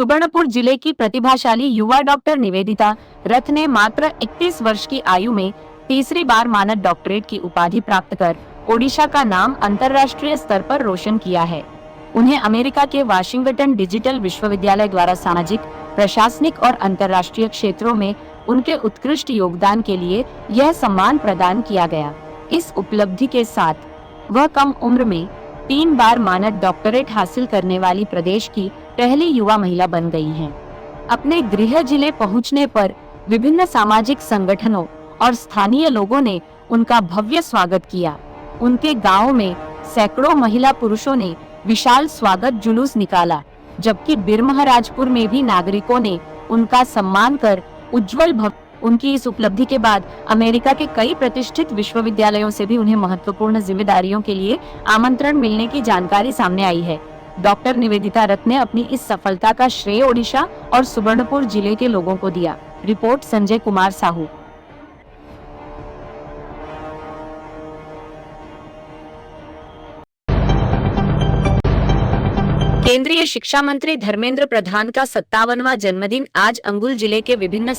सुवर्णपुर जिले की प्रतिभाशाली युवा डॉक्टर निवेदिता रथ ने मात्र 31 वर्ष की आयु में तीसरी बार मानद डॉक्टरेट की उपाधि प्राप्त कर ओडिशा का नाम अंतर्राष्ट्रीय स्तर पर रोशन किया है। उन्हें अमेरिका के वाशिंगटन डिजिटल विश्वविद्यालय द्वारा सामाजिक, प्रशासनिक और अंतर्राष्ट्रीय क्षेत्रों में उनके उत्कृष्ट योगदान के लिए यह सम्मान प्रदान किया गया। इस उपलब्धि के साथ वह कम उम्र में 3 बार मानद डॉक्टरेट हासिल करने वाली प्रदेश की पहली युवा महिला बन गई हैं। अपने गृह जिले पहुंचने पर विभिन्न सामाजिक संगठनों और स्थानीय लोगों ने उनका भव्य स्वागत किया। उनके गांव में सैकड़ों महिला पुरुषों ने विशाल स्वागत जुलूस निकाला, जबकि बिरमहराजपुर में भी नागरिकों ने उनका सम्मान कर उज्जवल भविष्य। उनकी इस उपलब्धि के बाद अमेरिका के कई प्रतिष्ठित विश्वविद्यालयों से भी उन्हें महत्वपूर्ण जिम्मेदारियों के लिए आमंत्रण मिलने की जानकारी सामने आई है। डॉक्टर निवेदिता रथ ने अपनी इस सफलता का श्रेय ओडिशा और सुवर्णपुर जिले के लोगों को दिया। रिपोर्ट संजय कुमार साहू। केंद्रीय शिक्षा मंत्री धर्मेंद्र प्रधान का 57वां जन्मदिन आज अंगुल जिले के विभिन्न